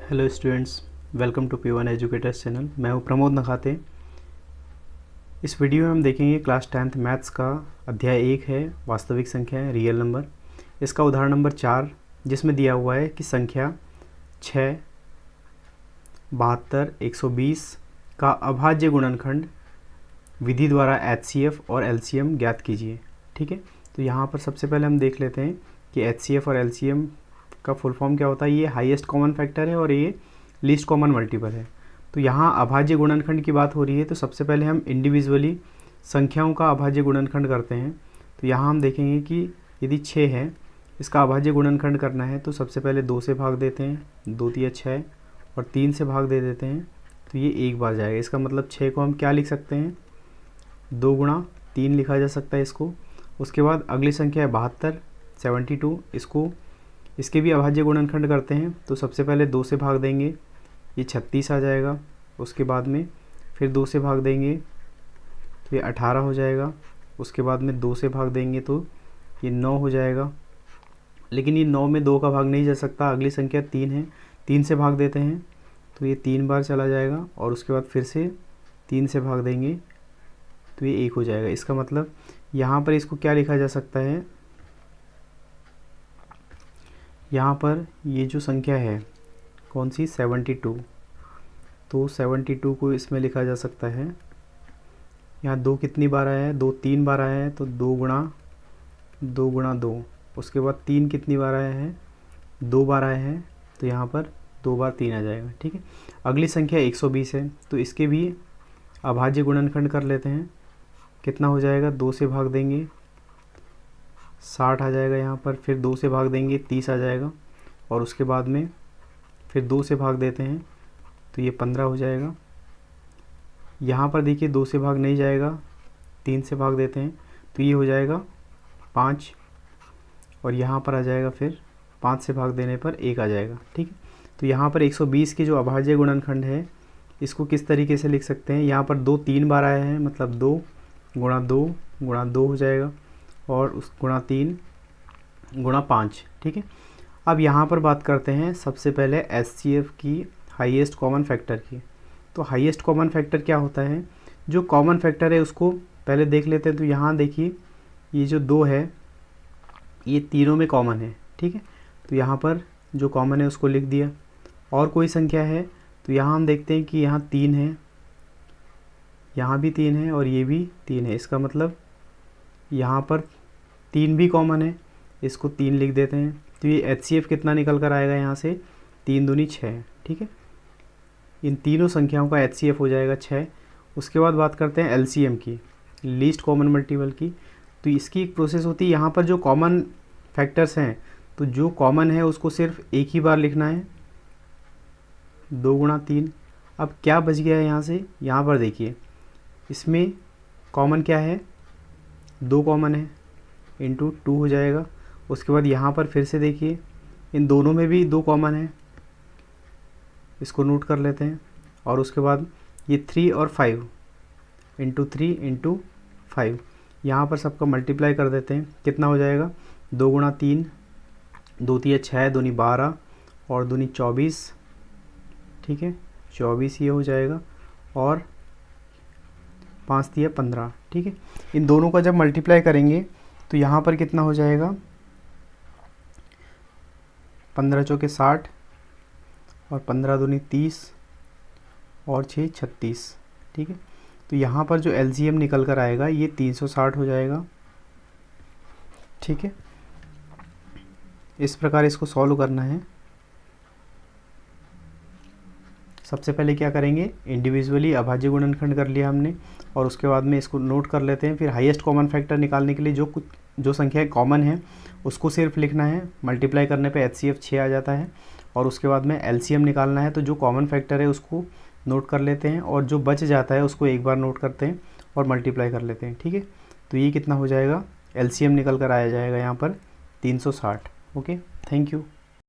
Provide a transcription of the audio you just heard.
Hello students, welcome to P1 educators channel. मैं हूं प्रमोद नखाते। इस वीडियो में हम देखेंगे क्लास 10th मैथ्स का अध्याय 1 है वास्तविक संख्या है रियल नंबर। इसका उदाहरण नंबर 4 जिसमें दिया हुआ है कि संख्या 6, 72, 120 का अभाज्य गुणनखंड विधि द्वारा HCF और LCM ज्ञात कीजिए। ठीक है, तो यहाँ पर सबसे पहले हम देख लेते हैं कि HCF और LCM का फुल फॉर्म क्या होता है। ये हाईएस्ट कॉमन फैक्टर है और ये लीस्ट कॉमन मल्टीपल है। तो यहाँ अभाज्य गुणनखंड की बात हो रही है, तो सबसे पहले हम इंडिविजुअली संख्याओं का अभाज्य गुणनखंड करते हैं। तो यहाँ हम देखेंगे कि यदि 6 है, इसका अभाज्य गुणनखंड करना है तो सबसे पहले 2 से भाग देते हैं, 2 तिया 6 और 3 से भाग दे देते हैं, तो ये एक बार जाएगा। इसका मतलब 6 को हम क्या लिख सकते हैं, 2 गुणा 3 लिखा जा सकता है इसको। उसके बाद अगली संख्या है 72, 72, इसके भी अभाज्य गुणनखंड करते हैं। तो सबसे पहले 2 से भाग देंगे, ये 36 आ जाएगा। उसके बाद में फिर 2 से भाग देंगे तो ये 18 हो जाएगा। उसके बाद में 2 से भाग देंगे तो ये 9 हो जाएगा। लेकिन ये 9 में 2 का भाग नहीं जा सकता, अगली संख्या 3 है, 3 से भाग देते हैं तो ये 3 बार चला जाएगा। और उसके बाद फिर से 3 से भाग देंगे तो ये 1 हो जाएगा। इसका मतलब यहाँ पर इसको क्या लिखा जा सकता है, यहाँ पर ये जो संख्या है कौन सी, 72, तो 72 को इसमें लिखा जा सकता है। यहाँ 2 कितनी बार आया है, 2 3 बार आया है, तो 2 गुणा 2। उसके बाद 3 कितनी बार आया है, 2 बार आया है, तो यहाँ पर 2 बार 3 आ जाएगा। ठीक है, अगली संख्या 120 है, तो इसके भी अभाज्य गुणनखंड कर लेते हैं। कितना हो जाएगा, 2 से भाग देंगे 60 आ जाएगा यहाँ पर, फिर 2 से भाग देंगे 30 आ जाएगा। और उसके बाद में फिर 2 से भाग देते हैं तो ये 15 हो जाएगा। यहाँ पर देखिए 2 से भाग नहीं जाएगा, 3 से भाग देते हैं तो ये हो जाएगा 5। और यहाँ पर आ जाएगा फिर 5 से भाग देने पर 1 आ जाएगा। ठीक है, तो यहाँ पर 120 के जो अभाज्य गुणनखंड है इसको किस तरीके से लिख सकते हैं, यहाँ पर 2 3 बार आया है, मतलब 2 गुणा 2 हो जाएगा, और उस गुणा 3 गुणा 5। ठीक है, अब यहाँ पर बात करते हैं सबसे पहले HCF की हाईएस्ट कॉमन फैक्टर की। तो हाईएस्ट कॉमन फैक्टर क्या होता है, जो कॉमन फैक्टर है उसको पहले देख लेते हैं। तो यहाँ देखिए ये जो 2 है ये तीनों में कॉमन है। ठीक है, तो यहाँ पर जो कॉमन है उसको लिख दिया। और कोई संख्या है तो यहाँ हम देखते हैं कि यहाँ 3 है, यहाँ भी 3 है और ये भी 3 है। इसका मतलब यहाँ पर 3 भी कॉमन है, इसको 3 लिख देते हैं। तो ये HCF कितना निकल कर आएगा यहाँ से, 3 दूनी 6। ठीक है, इन तीनों संख्याओं का HCF हो जाएगा 6। उसके बाद बात करते हैं LCM की, लीस्ट कॉमन मल्टीपल की। तो इसकी एक प्रोसेस होती है, यहाँ पर जो कॉमन फैक्टर्स हैं तो जो कॉमन है उसको सिर्फ एक ही बार लिखना है, 2 गुणा 3। अब क्या बच गया है यहाँ से, यहाँ पर देखिए इसमें कॉमन क्या है, 2 कॉमन है, इंटू 2 हो जाएगा। उसके बाद यहाँ पर फिर से देखिए इन दोनों में भी 2 कॉमन है, इसको नोट कर लेते हैं। और उसके बाद ये 3 और 5, इंटू 3 इंटू 5, यहाँ पर सबका मल्टीप्लाई कर देते हैं। कितना हो जाएगा, 2 गुणा 3, 2 तिया 6, 2 नी 12 और 2 नी 24। ठीक है, 24 ये हो जाएगा, और 5 तिया 15। ठीक है, इन दोनों का जब मल्टीप्लाई करेंगे तो यहाँ पर कितना हो जाएगा, 15 चौके 60 और 15 दूनी 30 और 6 36। ठीक है, तो यहाँ पर जो LCM निकल कर आएगा ये 360 हो जाएगा। ठीक है, इस प्रकार इसको सॉल्व करना है। सबसे पहले क्या करेंगे, इंडिविजुअली अभाज्य गुणनखंड कर लिया हमने, और उसके बाद में इसको नोट कर लेते हैं। फिर हाईएस्ट कॉमन फैक्टर निकालने के लिए जो संख्या कॉमन है उसको सिर्फ लिखना है, मल्टीप्लाई करने पे HCF 6 आ जाता है। और उसके बाद में LCM निकालना है, तो जो कॉमन फैक्टर है उसको नोट कर लेते हैं, और जो बच जाता है उसको एक बार नोट करते हैं और मल्टीप्लाई कर लेते हैं। ठीक है, तो ये कितना हो जाएगा, LCM निकल कर आया जाएगा यहाँ पर 360। Okay, thank you.